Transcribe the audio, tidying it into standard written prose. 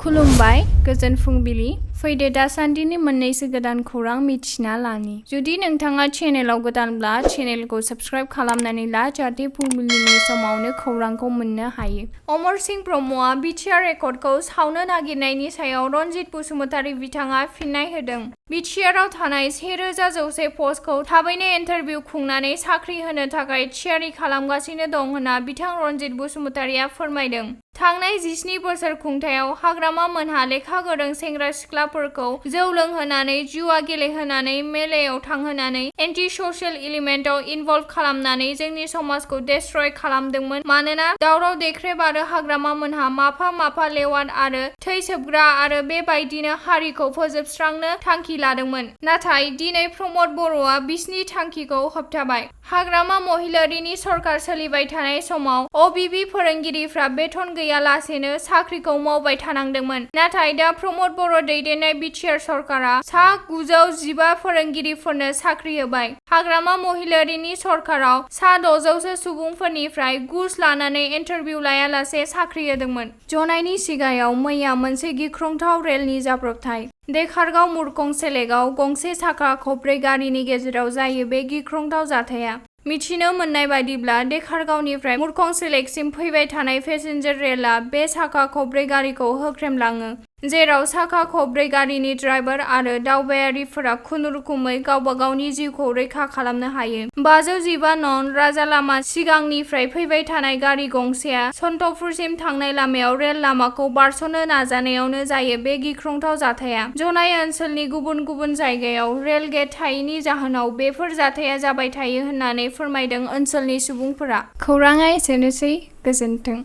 खुलुमबाय गोजोन फुंबिलि फैदो दासान्दिनि मोननैसो गोदान खौरां मिथिना लानि जुदि नोंथाङा चेनेलाव गोदानब्ला चेनेलखौ साबस्क्राइब खालामनानै ला जाहाथे फुंबिलिनि समावनो खौरांखौ मोननो हायो। अमर सिंह ब्रह्मआ BTR रेकर्डखौ सावनो नागिरनायनि सायाव रनजित बसुमतारी बिथाङा फिननाय होदों। BTRआव थानाय 1900 पस्टखौ थाबैनो इन्टारभिउ खुंनानै साख्रि होनो थाखाय थियारि खालामगासिनो दं होनना बिथां रनजित बसुमतारीआ फोरमायदों। थांनाय 17 बोसोर खुंथायाव हाग्रामा मोनहा लेखा गोरों सेंग्रा सिख्लाफोरखौ जौ लोंहोनानै जुवा गेलेहोनानै मेलायाव थांहोनानै एन्टि ससियेल एलिमेन्टआव इनभल्भ खालामनानै जोंनि समाजखौ डेस्ट्रय खालामदोंमोन। मानोना दावराव देख्रेब आरो हाग्रामा मोनहा माफा माफा लेवाद आरो थै सोबग्रा आरो बेबायदिनो हारिखौ फोजोबस्रांनो थांखि लादोंमोन। नाथाय दिनै प्रमद बर'आ बिसिनि थांखिखौ होबथाबाय। हाग्रामा महिलारिनि सरकार सोलिबाय थानाय समाव OBB फोरोंगिरिफ्रा बेथन गैयालासेनो साख्रिखौ मावबाय थानांदोंमोन। नाथाय दा प्रमद बर' दैदेननाय BTR सरकारा सा 915 फोरोंगिरिफोरनो साख्रि होबाय। हाग्रामा महिलारिनि सरकाराव सा 600 सुबुंफोरनिफ्राय घुस लानानै इन्टारभिउ लायालासे साख्रि होदोंमोन। जनायनि सिगायाव मैया मोनसे गिख्रंथाव रेलनि जाब्रबथाय। देखारगाव मुरखं सेलेकआव गंसे साखा खबब्रै गारिनि गेजेराव जायो बे गिख्रंथाव जाथाया। मिथिनो मोननाय बायदिब्ला देखारगावनिफ्राय मुरखं सेलेकसिम फैबाय थानाय पेसेन्जार रेलआ बे साखा खबब्रै गारिखौ होख्रेमलाङो। जेराव साखा खबब्रै गारिनि ड्राइभार आरो दावबायारिफोरा खुनुरुखुमै गावबा गावनि जिउखौ रैखा खालामनो हायो। 515 नं राजालामा सिगांनिफ्राय फैबाय थानाय गारि गंसेया सन्तपुरसिम थांनाय लामायाव रेल लामाखौ बारस'नो नाजानायावनो जायो बे गिख्रंथाव जाथाया। जनाय ओनसोलनि गुबुन गुबुन जायगायाव रेल गेट थायैनि जाहोनाव बेफोर जाथाया जाबाय थायो होननानै फोरमायदों ओनसोलनि सुबुंफोरा। खौराङा एसेनोसै गोजोन्थों।